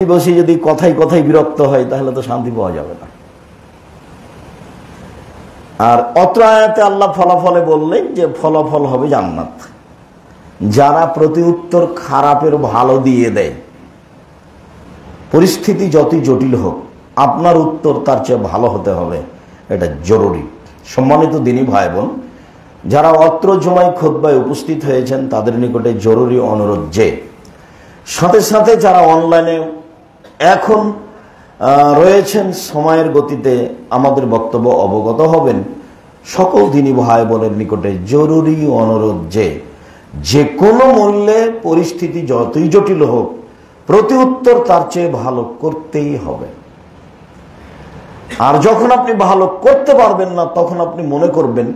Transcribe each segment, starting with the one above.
বসে যদি কথায় কথায় বিরক্ত হয় তাহলে তো শান্তি পাওয়া যাবে না। আর অত্র আয়াতে আল্লাহ ফলাফলে বললেন যে ফলাফল হবে জান্নাত। যারা প্রতি উত্তর খারাপের ভালো দিয়ে দেয়, পরিস্থিতি যতই জটিল হোক আপনার উত্তর তার চেয়ে ভালো হতে হবে, এটা জরুরি। সম্মানিত দিনী ভাই বোন, যারা অত্র জুমায় খুতবায় উপস্থিত হয়েছেন তাদের নিকটে জরুরি অনুরোধ যে সাথে সাথে যারা অনলাইনে এখন রয়েছেন সময়ের গতিতে আমাদের বক্তব্য অবগত হবেন, সকল দিনী ভাই বোনের নিকটে জরুরি অনুরোধ যে কোনো মূল্যে পরিস্থিতি যতই জটিল হোক প্রতি উত্তর তার চেয়ে ভালো করতেই হবে। আর যখন আপনি ভালো করতে পারবেন না তখন আপনি মনে করবেন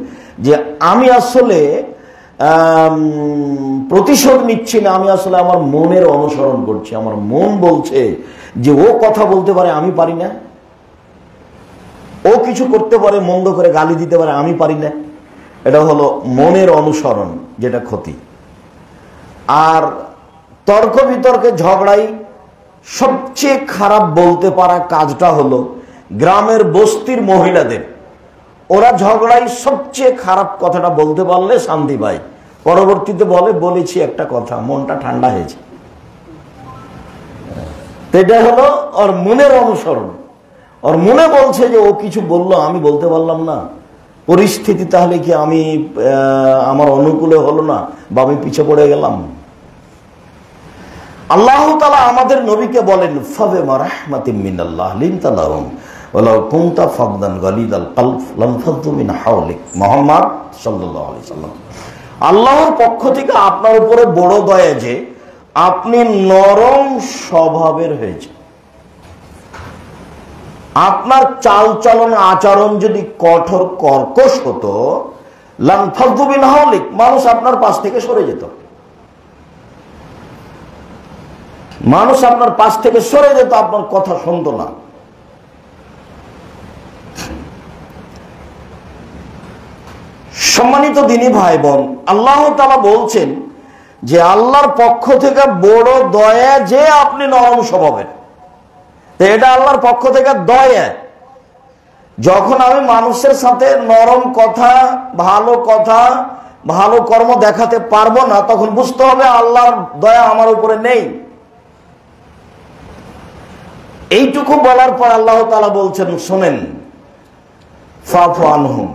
যে আমি আসলে প্রতিশোধ নিচ্ছি না, আমি আসলে আমার মনের অনুসরণ করছি। আমার মন বলছে যে ও কথা বলতে পারে, আমি পারি না। ও কিছু করতে পারে, মন্দ করে গালি দিতে পারে, আমি পারি না। এটা হলো মনের অনুসরণ, যেটা ক্ষতি। আর তর্ক বিতর্কে ঝগড়াই সবচেয়ে খারাপ বলতে পারা কাজটা হলো গ্রামের বস্তির মহিলাদের। ওরা ঝগড়াই সবচেয়ে খারাপ কথাটা বলতে পারলে শান্তি পায়। পরবর্তীতে বলেছি একটা কথা, মনটা ঠান্ডা হয়েছে। এটা হলো ওর মনের অনুসরণ। ওর মনে বলছে যে ও কিছু বললো, আমি বলতে পারলাম না। পরিস্থিতি তাহলে কি আমার অনুকূলে হলো না, বা আমি পিছিয়ে পড়ে গেলাম। আল্লাহ তাআলা আমাদের নবীকে বলেন, ফাবিমা রাহমাতিম মিনাল্লাহ লিনতা লাহুম ওয়ালাউ কুনতা ফাদদান গালিদাল কলব লানফাদ্দু মিন হাওলিক। মুহাম্মদ সাল্লাল্লাহু আলাইহি সাল্লাম, আল্লাহর পক্ষ থেকে আপনার উপরে বড় দয়া যে আপনি নরম স্বভাবের হয়েছে। আপনার চালচলন আচরণ যদি কঠোর কর্কশ হতো, লানফাদ্দু মিন হাওলিক, মানুষ আপনার পাশ থেকে সরে যেত। মানুষ আপনার পাশ থেকে সরে যেত, আপনার কথা শুনতো না। সম্মানিত দিনী ভাই বোন, আল্লাহ তাআলা বলছেন যে আল্লাহর পক্ষ থেকে বড় দয়া যে আপনি নরম স্বভাবের। তো এটা আল্লাহর পক্ষ থেকে দয়া। যখন আমি মানুষের সাথে নরম কথা, ভালো কর্ম দেখাতে পারবো না, তখন বুঝতে হবে আল্লাহর দয়া আমার উপরে নেই। এইটুকু বলার পর আল্লাহ তাআলা বলছেন, শোনেন, ফাফু আনহুম।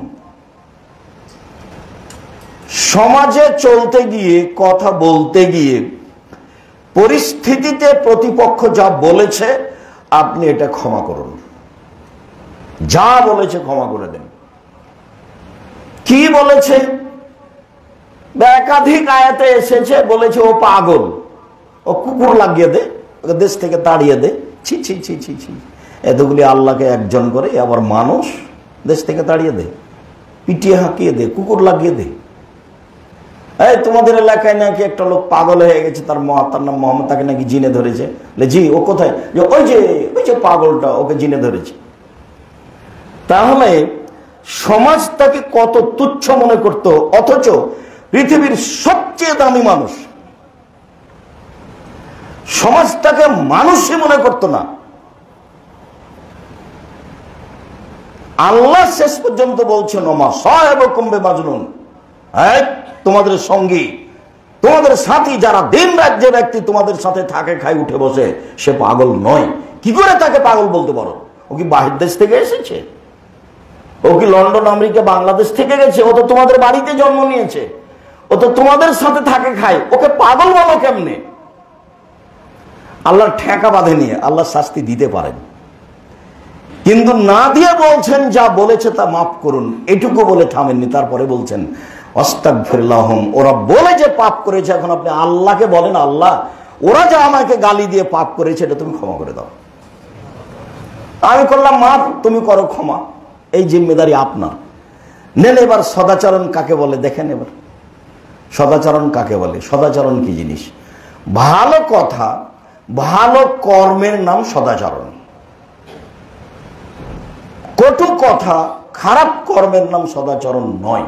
সমাজে চলতে গিয়ে, কথা বলতে গিয়ে, পরিস্থিতিতে প্রতিপক্ষ যা বলেছে আপনি এটা ক্ষমা করুন। যা বলেছে ক্ষমা করে দেন। কি বলেছে? একাধিক আয়াতে এসেছে, বলেছে ও পাগল, ও কুকুর লাগিয়ে দে, ওকে দেশ থেকে তাড়িয়ে দে। ছি ছি ছি ছি ছি, এতগুলি আল্লাহকে একজন করে আবার মানুষ দেশ থেকে তাড়িয়ে দে, পিটিয়ে হাঁকিয়ে দে, কুকুর লাগিয়ে দে। এই তোমাদের এলাকায় নাকি একটা লোক পাগল হয়ে গেছে, তার নাম মোহাম্মদ, তাকে নাকি জিনে ধরেছে। জি, ও কোথায়? ওই যে পাগলটা, ওকে জিনে ধরেছে। তাহলে সমাজ তাকে কত তুচ্ছ মনে করত, অথচ পৃথিবীর সবচেয়ে দামি মানুষ, সমাজটাকে মানুষই মনে করত না। আল্লাহ শেষ পর্যন্ত বলছেন, ওমা সাহেবুকুম বিমাজনুন, তোমাদের সঙ্গী, তোমাদের সাথী, যারা দিন রাজ্যে ব্যক্তি তোমাদের সাথে থাকে, খায়, উঠে বসে, সে পাগল নয়। কি করে তাকে পাগল বলতে পারো? ও কি বাহির দেশ থেকে এসেছে? ও কি লন্ডন, আমেরিকা, বাংলাদেশ থেকে গেছে? ও তো তোমাদের বাড়িতে জন্ম নিয়েছে, ও তো তোমাদের সাথে থাকে, খায়, ওকে পাগল বলো কেমনে? আল্লাহর ঠেকা বাঁধে নিয়ে আল্লাহ শাস্তি দিতে পারেন, কিন্তু না দিয়ে বলছেন যা বলেছে তা মাফ করুন। এটুকু বলে থামেননি, তারপরে বলছেন আস্তাগফিরুল্লাহম। ওরা বলে যে পাপ করেছে, এখন আপনি আল্লাহকে বলেন, আল্লাহ ওরা যা আমাকে গালি দিয়ে পাপ করেছে এটা তুমি ক্ষমা করে দাও। আমি করলাম মাফ, তুমি করো ক্ষমা। এই জিম্মেদারি আপনার। নেন এবার সদাচরণ কাকে বলে দেখেন। এবার সদাচরণ কাকে বলে? সদাচরণ কি জিনিস? ভালো কথা, ভালো কর্মের নাম সদাচরণ। কটু কথা, খারাপ কর্মের নাম সদাচরণ নয়।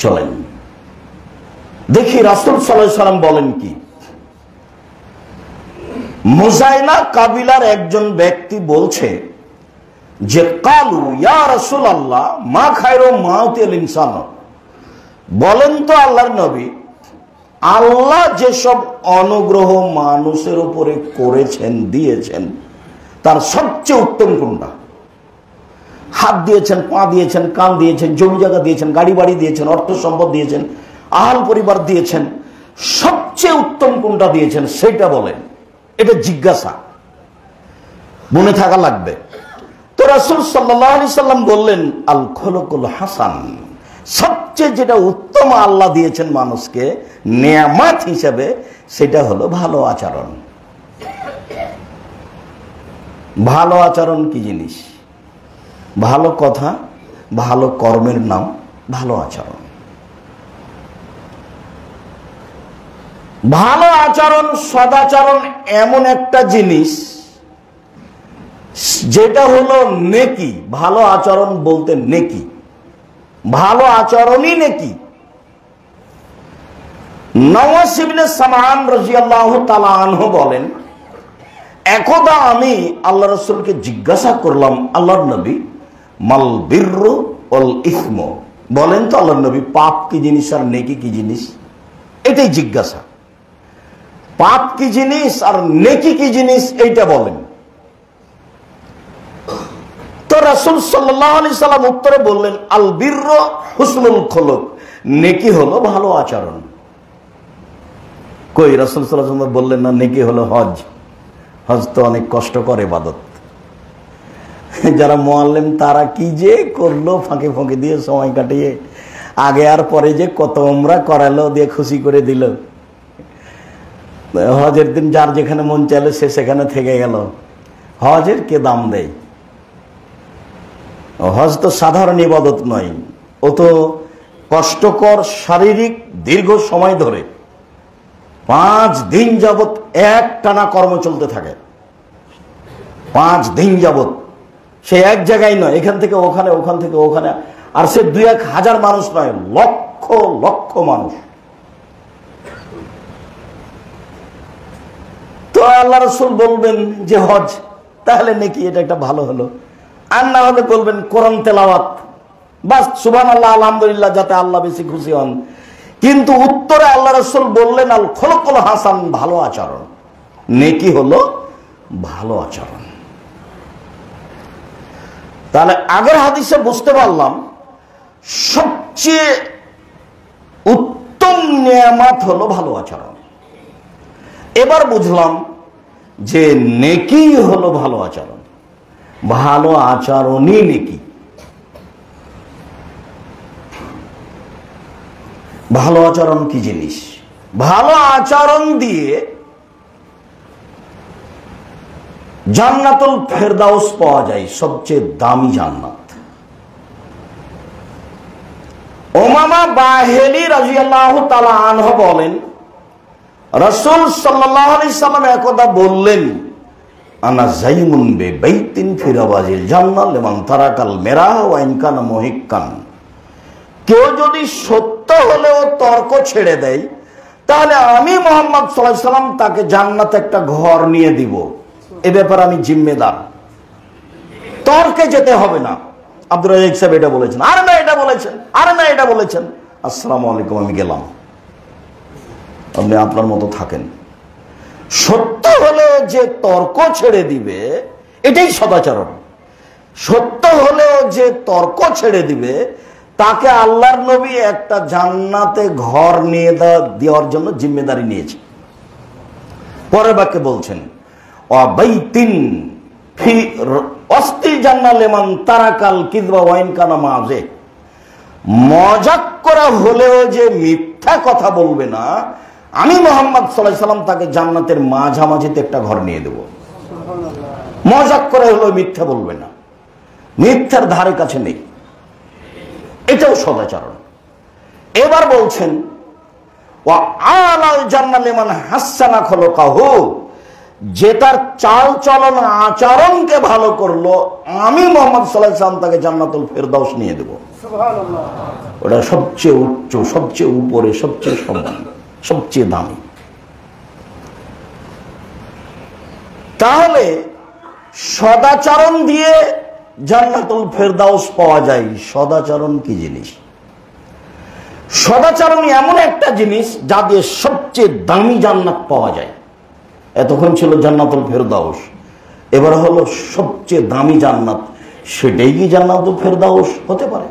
চলেন দেখি রাসূল সাল্লাল্লাহু আলাইহি ওয়াসাল্লাম বলেন কি। মুজাইনা কাবিলার একজন ব্যক্তি বলছে যে কালু ইয়া রাসূলুল্লাহ মা খায়রু মাউতিল ইনসান, বলেন তো আল্লাহর নবী, আল্লাহ যেসব অনুগ্রহ মানুষের উপরে করেছেন দিয়েছেন তার সবচেয়ে উত্তম কোনটা? হাত দিয়েছেন, পা দিয়েছেন, কান দিয়েছেন, জমি জায়গা দিয়েছেন, গাড়ি বাড়ি দিয়েছেন, অর্থ সম্পদ দিয়েছেন, আহাল পরিবার দিয়েছেন, সবচেয়ে উত্তম কোনটা দিয়েছেন সেটা বলেন। এটা জিজ্ঞাসা, মনে থাকা লাগবে। তো রাসূল সাল্লাল্লাহু আলাইহি সাল্লাম বললেন আল খুলুকুল হাসান, সবচেয়ে যেটা উত্তম আল্লাহ দিয়েছেন মানুষকে নেয়ামত হিসেবে সেটা হলো ভালো আচরণ। ভালো আচরণ কি জিনিস? ভালো কথা, ভালো কর্মের নাম ভালো আচরণ। ভালো আচরণ, সদাচরণ এমন একটা জিনিস যেটা হলো নেকি। ভালো আচরণ বলতে নেকি, ভালো আচরণই নেকি। নওয়াস ইবনে সামআন রাদিয়াল্লাহু তাআলা আনহু বলেন, একদা আমি আল্লাহ রাসূলকে জিজ্ঞাসা করলাম, আল্লাহর নবী মাল বিররু ওয়াল ইসমু, বলেন তো আল্লাহর নবী পাপ কি জিনিস আর নেকি কি জিনিস? এটাই জিজ্ঞাসা। পাপ কি জিনিস আর নেকি কি জিনিস এইটা বলেন। তো রাসূল সাল্লাল্লাহু আলাইহি সাল্লাম উত্তরে বললেন আল বিররু হুসনুল খুলুক, নেকি হলো ভালো আচরণ। কই রাসূল সাল্লাল্লাহু আলাইহি সাল্লাম বললেন না নেকি হলো হজ? হজ তো অনেক কষ্টকর ইবাদত। যারা মুআল্লিম তারা কি যে করলো ফাঁকে ফাঁকে দিয়ে সময় কাটিয়ে, আগে আর পরে যে কত উমরা করালো, দিয়ে খুশি করে দিল। হজের দিন যার যেখানে মন চাইলো সে সেখানে থেকে গেল। হজের কে দাম দেয়? হজ তো সাধারণ ইবাদত নয়, ও তো কষ্টকর, শারীরিক, দীর্ঘ সময় ধরে 5 দিন যাবত এক টানা কর্ম চলতে থাকে। 5 দিন যাবত সে এক জায়গায় নয়, এখান থেকে ওখানে, ওখান থেকে ওখানে, আর সে 2-1 হাজার মানুষ নয়, লক্ষ লক্ষ মানুষ। তো আল্লাহ রাসূল বলবেন যে হজ, তাহলে নাকি এটা একটা ভালো হলো। আর না হলে বলবেন কোরআন তেলাওয়াত, বাস সুবহানাল্লাহ আলহামদুলিল্লাহ, যাতে আল্লাহ বেশি খুশি হন। কিন্তু উত্তরে আল্লাহ রাসূল বললেন আল খুলুকুল হাসান, ভালো আচরণ। নেকি হলো ভালো আচরণ। তাহলে আগের হাদিসে বুঝতে পারলাম সবচেয়ে উত্তম নিয়ামত হলো ভালো আচরণ। এবার বুঝলাম যে নেকি হলো ভালো আচরণ, ভালো আচরণই নেকি। ভালো আচরণ কি জিনিস? ভালো আচরণ দিয়ে জান্নাতুল ফেরদাউস পাওয়া যায়, সবচেয়ে দামি জান্নাত। উমামা বাহিলী রাদিয়াল্লাহু তাআলা আনহু বলেন, রাসূল সাল্লাল্লাহু আলাইহি সাল্লাম একদা বললেন, আনা যাইমুন বিবাইতিন ফি রাবাজিল জান্নাহ লিমান তারাকাল মিরাহ ওয়া ইন কানা মুহিক্কান। কেউ যদি সত্য হলেও তর্ক ছেড়ে দেয়, তাহলে আমি মুহাম্মদ সাল্লাল্লাহু আলাইহি সাল্লাম তাকে জান্নাতে একটা ঘর নিয়ে দিব। এ ব্যাপারে আমি জিম্মেদার, তর্কে যেতে হবে না। আব্দুর রাজ্জাক সাহেব এটা বলেছেন, আরে না এটা বলেছেন, আরে না এটা বলেছেন, আসসালামু আলাইকুম, আমি গেলাম, আপনি আপনার মতো থাকেন। সত্য হলে যে তর্ক ছেড়ে দিবে, এটাই সদাচরণ। সত্য হলেও যে তর্ক ছেড়ে দিবে, তাকে আল্লাহর নবী একটা জান্নাতে ঘর নিয়ে দেওয়ার জন্য জিম্মেদারি নিয়েছে। পরের বাক্যে বলছেন, ওয়াবাইতিন ফি ওয়াসতিল জান্নাহ লিমান তারাকাল কিযবা ওয়া ইন কানা মাযে। মজাক করা হলেও যে মিথ্যা কথা বলবে না, আমি মুহাম্মদ সাল্লাল্লাহু আলাইহি সাল্লাম তাকে জান্নাতের মাঝামাঝিতে একটা ঘর নিয়ে দেব। মজাক করে হলেও মিথ্যা বলবে না, মিথ্যার ধারে কাছে নেই, এটাও সদাচরণ। এবার বলছেন, ওয়া আলাল জান্নাহ লিমান হাসানা খুলুকাহু, যে তার চাল চলন আচরণকে ভালো করলো, আমি মুহাম্মদ সাল্লাল্লাহু আলাইহি সাল্লাম তাকে জান্নাতুল ফেরদাউস নিয়ে দেব। সুবহানাল্লাহ। ওটা সবচেয়ে উচ্চ, সবচেয়ে উপরে, সবচেয়ে সম্মানী, সবচেয়ে দামি। তাহলে সদাচরণ দিয়ে জান্নাতুল ফেরদাউস পাওয়া যায়। সদাচরণ কি জিনিস? সদাচরণ এমন একটা জিনিস যা দিয়ে সবচেয়ে দামি জান্নাত পাওয়া যায়। এতক্ষণ ছিল জান্নাতুল ফেরদাউস, এবার হলো সবচেয়ে দামি জান্নাত। সেটাই কি জান্নাতুল ফেরদাউস হতে পারে?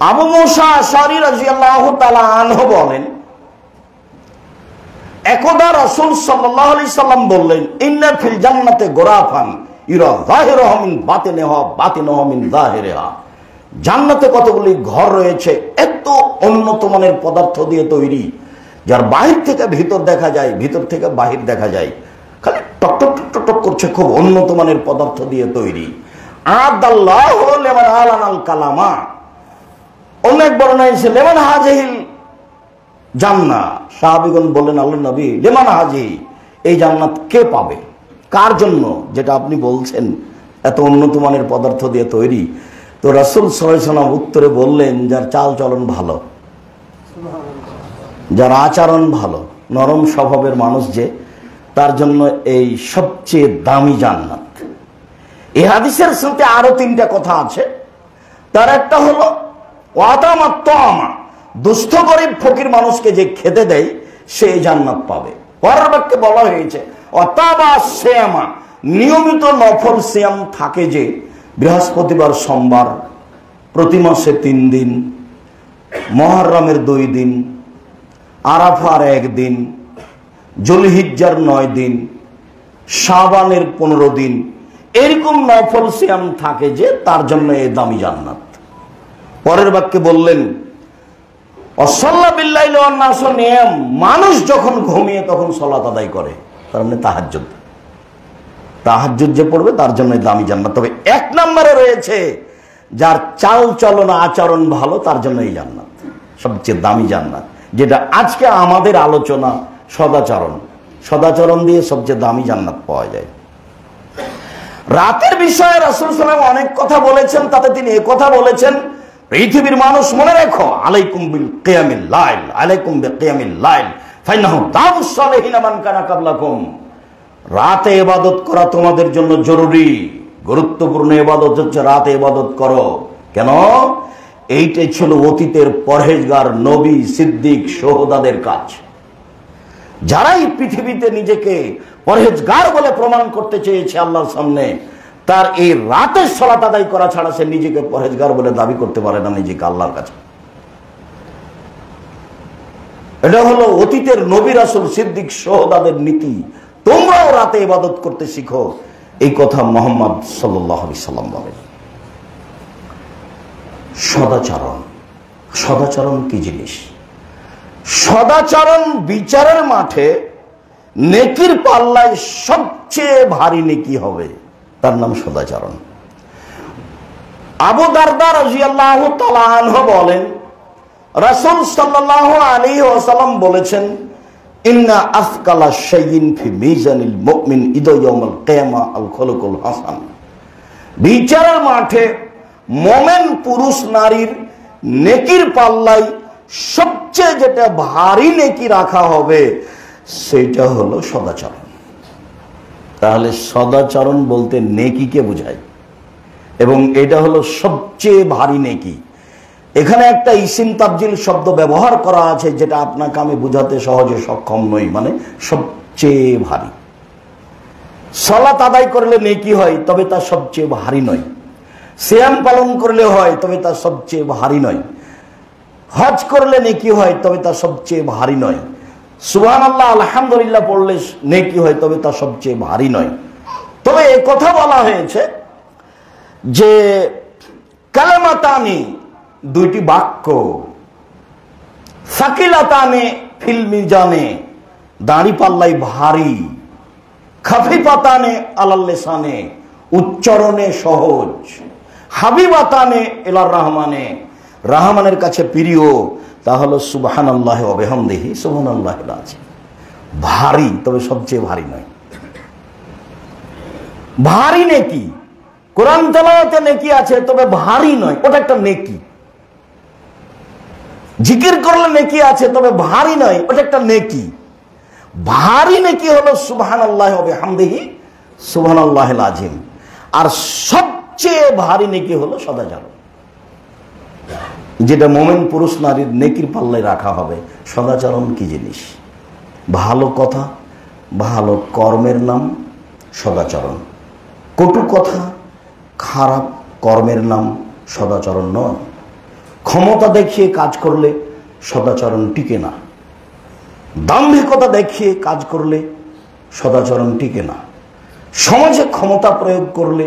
আবু মুসা আশআরী রাদিয়াল্লাহু তাআলা আনহু বলেন, একদা রাসূল সাল্লাল্লাহু আলাইহি সাল্লাম বললেন, ইন্না ফিল জান্নাতে গোরাফান ইরা যাহিরুহা মিন বাতিনিহা বাতিনুহা মিন যাহিরিহা। জান্নাতে কতগুলি ঘর রয়েছে, এত উন্নত মানের পদার্থ দিয়ে তৈরি, যার বাহির থেকে ভিতর দেখা যায়, ভিতর থেকে বাহির দেখা যায়, খালি টক টক টক টক করছে, খুব উন্নত মানের পদার্থ দিয়ে তৈরি। আদাল্লাহু লিমান আলানাল কালামা। অনেক বর্ণনা এসেছে লিমান হাজিহিল জান্নাহ। সাহাবীগণ বললেন, আল্লাহর নবী, লিমান হাজিহি, এই জান্নাত কে পাবে, কার জন্য, যেটা আপনি বলছেন এত উন্নত মানের পদার্থ দিয়ে তৈরি? তো রাসূল সাল্লাল্লাহু আলাইহি ওয়াসাল্লাম উত্তরে বললেন, যার চাল চলন ভালো, যার আচরণ ভালো, নরম স্বভাবের মানুষ, যে তার জন্য এই সবচেয়ে দামি জান্নাত। এই হাদিসের সাথে আরো তিনটা কথা আছে। তার একটা হলো ওয়াতামাত তাআমা, দুস্থ গরিব ফকির মানুষকে যে খেতে দেয় সে জান্নাত পাবে। পরের বাক্যে বলা হয়েছে ওয়াতাবা সিয়ামা, নিয়মিত নফল সিয়াম থাকে, যে বৃহস্পতিবার সোমবার, প্রতি মাসে 3 দিন, মুহররমের 2 দিন, আরাফার 1 দিন, জুলহিজ্জার 9 দিন, শাবানের 15 দিন, এরকম নফল সিয়াম থাকে, যে তার জন্য এই দামি জান্নাত। পরের বাক্যে বললেন অসাল্লা বিল্লাইল ওয়ান নাস নিয়াম, মানুষ যখন ঘুমিয়ে তখন সালাত আদায় করে, তার মানে তাহাজ্জুদ। তাহাজ্জুদ যে পড়বে তার জন্য দামি জান্নাত। তবে 1 নম্বরে রয়েছে যার চাল চলন আচরণ ভালো, তার জন্য এই জান্নাত সবচেয়ে দামি জান্নাত, যেটা আজকে আমাদের আলোচনা সদাচরণ। সদাচরণ দিয়ে সবচেয়ে দামি জান্নাত পাওয়া যায়। রাতের বিষয়ে রাসূল সাল্লাল্লাহু আলাইহি ওয়াসাল্লাম অনেক কথা বলেছেন, তাতে তিনি এই কথা বলেছেন, পৃথিবীর মানুষ মনে রেখো, আলাইকুম বিল কিয়ামিল লাইল, আলাইকুম বিকিয়ামিল লাইল ফাইন্নাহু দাবুস সালিহিন মান কানা ক্বাবলাকুম। রাতে ইবাদত করা তোমাদের জন্য জরুরি, গুরুত্বপূর্ণ ইবাদত হচ্ছে রাতে ইবাদত করো। কেন? এইটাই ছিল অতীতের পরহেজগার নবী, সিদ্দিক, শুহাদাদের কাজ। যারাই পৃথিবীতে নিজেকে পরহেজগার বলে প্রমাণ করতে চেয়েছে আল্লাহর সামনে, তার এই রাতের সালাত আদায় করা ছাড়া সে নিজেকে পরহেজগার বলে দাবি করতে পারে না নিজেকে আল্লাহর কাছে। এটা হলো অতীতের নবী, রাসূল, সিদ্দিক, শুহাদাদের নীতি। তোমরাও রাতে ইবাদত করতে শিখো, এই কথা মুহাম্মদ সাল্লাল্লাহু আলাইহি সাল্লাম বলেন। সদাচরণ। সদাচরণ কি জিনিস? সদাচরণ বিচারের মাঠে নেকির পাল্লায় সবচেয়ে ভারী নেকি হবে, তার নাম সদাচরণ। আবু দারদা রাদিয়াল্লাহু তাআলা আনহু বলেন, রাসূল সাল্লাল্লাহু আলাইহি ওয়াসাল্লাম বলেছেন, ইন্না আফকালা শাইইন ফি মিজানিল মুমিন ইদা ইয়াউমাল কিয়ামা আল খুলুকুল হাসান। বিচারের মাঠে মুমিন পুরুষ নারীর নেকির পাল্লায় সবচেয়ে যেটা ভারী নেকি রাখা হবে সেটা হলো সদাচরণ। তাহলে সদাচরণ বলতে নেকিকে বোঝায়, এবং এটা হলো সবচেয়ে ভারী নেকি। এখানে একটা ইসিম তাবজিল শব্দ ব্যবহার করা আছে, যেটা আপনাকে আমি বোঝাতে সহজে সক্ষম নই। মানে সবচেয়ে ভারী। সালাত আদায় করলে নেকি হয়, তবে তা সবচেয়ে ভারী নয়। সিয়াম পালন করলে হয়, তবে তা সবচেয়ে ভারী নয়। হজ করলে নেকি হয়, তবে তা সবচেয়ে ভারী নয়। সুবহানাল্লাহ, আলহামদুলিল্লাহ পড়লে নেকি হয়, তবে তা সবচেয়ে ভারী নয়। তবে এই কথা বলা হয়েছে যে কালামাতানি, 2টি বাক্য, সাকিলাতানে ফিল মিজানে, দাড়ি পাল্লাই ভারী, খাফিফাতানে আলাল লিসানে, উচ্চারণে সহজ, হাবিবাতানে ইলার রহমানে, রহমানের কাছে প্রিয়। তা হলো সুবহানাল্লাহি ওয়া বিহামদিহি সুবহানাল্লাহিল আযীম। ভারী, তবে সবচেয়ে ভারী নয়। ভারী নেকি, কোরআন তেলাওয়াতে নেকি আছে, তবে ভারী নয়, ওটা একটা নেকি। জিকির করলে নেকি আছে, তবে ভারী নয়, ওটা একটা নেকি। ভারী নেকি হলো সুবহানাল্লাহি ওয়া বিহামদিহি সুবহানাল্লাহিল আযীম, আর সবচেয়ে ভারী নেকি হলো সদাচরণ, যেটা মুমিন পুরুষ নারীর নেকির পাল্লায় রাখা হবে। সদাচরণ কি জিনিস? ভালো কথা, ভালো কর্মের নাম সদাচরণ। কটু কথা, খারাপ কর্মের নাম সদাচরণ নয়। ক্ষমতা দেখিয়ে কাজ করলে সদাচরণ টিকে না। দাম্ভিকতা দেখিয়ে কাজ করলে সদাচরণ টিকে না। সমাজে ক্ষমতা প্রয়োগ করলে,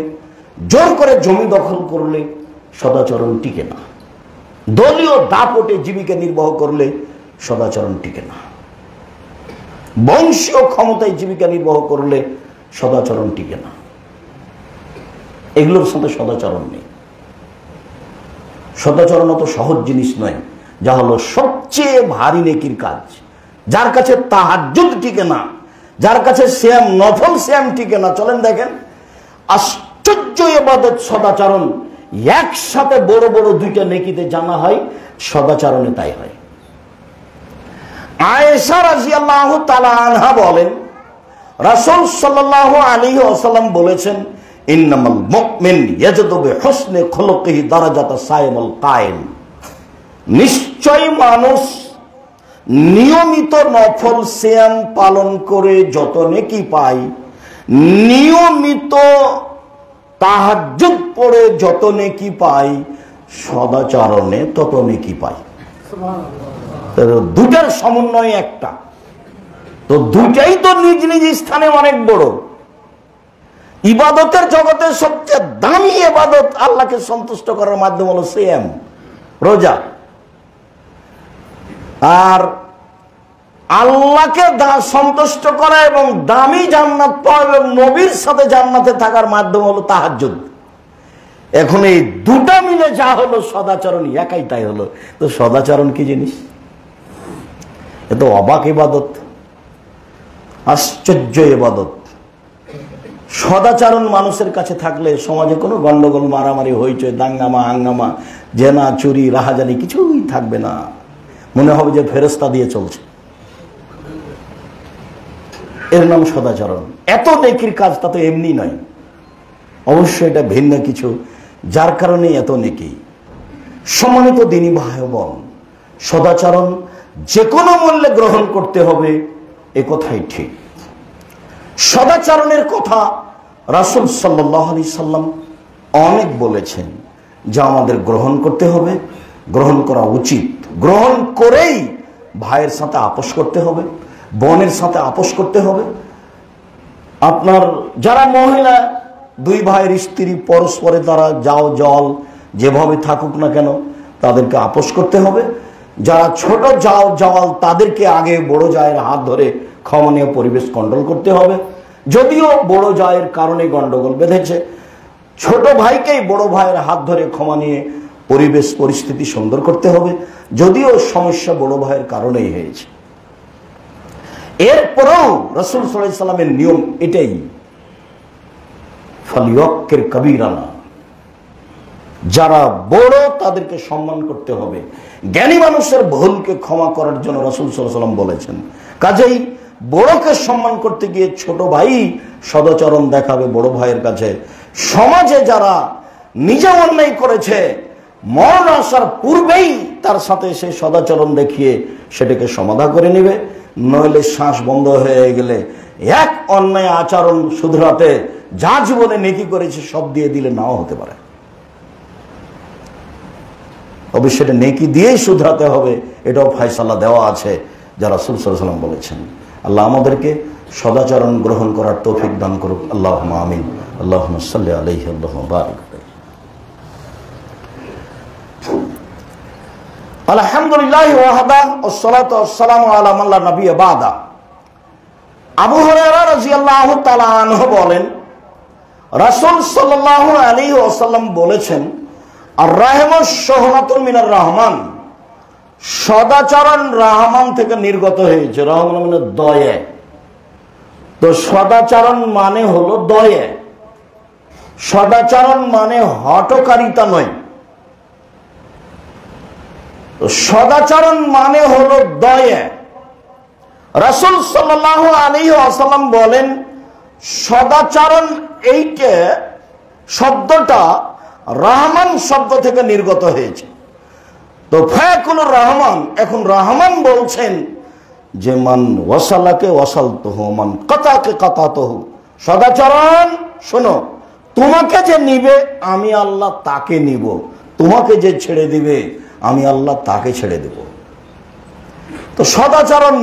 জোর করে জমি দখল করলে সদাচরণ টিকে না। দলীয় দাপটে জীবিকা নির্বাহ করলে সদাচরণ টিকে না। বংশীয় ক্ষমতায় জীবিকা নির্বাহ করলে সদাচরণ টিকে না। এগুলোর সাথে সদাচরণ নেই। সদাচরণ অত সহজ জিনিস নয়, যা হলো সবচেয়ে ভারী নেকির কাজ। যার কাছে তাহাজ্জুদ টিকে না, যার কাছে সিয়াম, নফল সিয়াম টিকে না। চলেন দেখেন, আশ্চর্য ইবাদত সদাচরণ একসাথে বড় বড় দুইটা নেকিতে জানা হয়, সদাচরণে তাই হয়। আয়েশা রাদিয়াল্লাহু তাআলা আনহা বলেন, রাসূল সাল্লাল্লাহু আলাইহি ওয়াসাল্লাম বলেছেন, ইন্নামাল মুমিন ইয়াজদু বিহুসনি খুলুকিহি দারাজাতা সাইমুল কায়েম। নিশ্চয় মানুষ নিয়মিত নফল সিয়াম পালন করে যত নেকি পায়, নিয়মিত তাহাজ্জুদ পড়ে যত নেকি পায়, সদাচরণে তত নেকি পায়। দুটার সমন্বয় একটা, তো দুটাই তো নিজ নিজ স্থানে অনেক বড়। ইবাদতের জগতের সবচেয়ে দামি ইবাদত আল্লাহকে সন্তুষ্ট করার মাধ্যম হলো সিয়াম, রোজা। আর আল্লাহকে সন্তুষ্ট করা এবং দামি জান্নাত পাওয়া এবং নবীর সাথে জান্নাতে থাকার মাধ্যম হলো তাহাজ্জুদ। এখন এই দুটা মিলে যা হলো সদাচরণ, একাই তাই হলো। তো সদাচরণ কি জিনিস? এ তো অবাক ইবাদত, আশ্চর্য ইবাদত। সদাচরণ মানুষের কাছে থাকলে সমাজে কোনো গন্ডগোল, মারামারি, হইচই, দাঙ্গামা, হাঙ্গামা, জেনা, চুরি, রাহাজানি কিছুই থাকবে না। মনে হবে যে ফেরেশতা দিয়ে চলছে। এর নাম সদাচরণ। এত নেকির কাজ তা তো এমনি নয়, অবশ্যই এটা ভিন্ন কিছু, যার কারণে এত নেকি। সম্মানিত দ্বীনি ভাই বোন, সদাচরণ যে কোনো মূল্যে গ্রহণ করতে হবে, এ কথাই ঠিক। সদাচরণের কথা রাসূল সাল্লাল্লাহু আলাইহি সাল্লাম অনেক বলেছেন, যা আমাদের গ্রহণ করতে হবে, গ্রহণ করা উচিত। গ্রহণ করেই ভাইয়ের সাথে আপোষ করতে হবে, বোনের সাথে আপোষ করতে হবে। আপনার যারা মহিলা, দুই ভাইয়ের স্ত্রী, পরস্পরে তারা যাও জল যেভাবে থাকুক না কেন, তাদেরকে আপোষ করতে হবে। যারা ছোট যাও জওয়াল, তাদেরকে আগে বড় জায়ের হাত ধরে ক্ষমা নিয়ে পরিবেশ কন্ট্রোল করতে হবে। যদিও বড় জায়ের কারণে গন্ডগোল বেঁধেছে, ছোট ভাইকেই বড় ভাইয়ের হাত ধরে ক্ষমা নিয়ে পরিবেশ পরিস্থিতি সুন্দর করতে হবে, যদিও সমস্যা বড় ভাইয়ের কারণেই হয়েছে। এরপরেও রাসূল সাল্লাল্লাহু আলাইহি সাল্লামের নিয়ম এটাই, ফালিয়াক্কির কবীরানা, যারা বড় তাদেরকে সম্মান করতে হবে। জ্ঞানী মানুষের ভুলকে ক্ষমা করার জন্য রাসূল সাল্লাল্লাহু আলাইহি সাল্লাম বলেছেন। কাজেই বড়কে সম্মান করতে গিয়ে ছোট ভাই সদাচরণ দেখাবে বড় ভাইয়ের কাছে। সমাজে যারা নিজে অন্যায় করেছে, মরণ আসার পূর্বেই তার সাথে সেই সদাচরণ দেখিয়ে সেটাকে সমাধা করে নেবে। নইলে শ্বাস বন্ধ হয়ে গেলে এক অন্যায় আচরণ শুধরাতে যা জীবনে নেকি করেছে সব দিয়ে দিলে নাও হতে পারে। অবশ্যই এটা নেকি দিয়েই শুধরাতে হবে, এটাও ফায়সালা দেওয়া আছে যা রাসূল সাল্লাল্লাহু আলাইহি ওয়াসাল্লাম বলেছেন। আল্লাহ আমাদেরকে সদাচরণ গ্রহণ করার তৌফিক দান করুক। আল্লাহুম্মা আমিন। আল্লাহুম্মা সাল্লি আলাইহি আল্লাহুম্মা বারিক আলাইহি। আলহামদুলিল্লাহ ওয়াহদা ওয়াসসালাতু ওয়াসসালামু আলা মান লা নাবিয়্যা বাদা। আবু হুরায়রা রাদিয়াল্লাহু তাআলা আনহু বলেন, রাসূল সাল্লাল্লাহু আলাইহি ওয়াসাল্লাম বলেছেন, আর রাহমাস শাহনাতুন মিনার রহমান, সদাচরণ রহমান থেকে নির্গত হয়েছে। রহমান মানে দয়া। তো সদাচরণ মানে হলো দয়া। সদাচরণ মানে হঠকারিতা নয়। সদাচরণ মানে হলো দয়া। রাসূল সাল্লাল্লাহু আলাইহি ওয়াসাল্লাম বলেন, সদাচরণ এইটা শব্দটা রহমান শব্দ থেকে নির্গত হয়েছে। তো ফায়াকুলুর রহমান, এখন রহমান বলছেন যে মান ওয়াসালাকে ওয়াসালতুহু, মান কাতাকে কাতাতুহু। সদাচরণ শোনো, তোমাকে যে নিবে আমি আল্লাহ তাকে নিব, তোমাকে যে ছেড়ে দিবে আমি আল্লাহ তাকে ছেড়ে দেব। তো সদাচরণ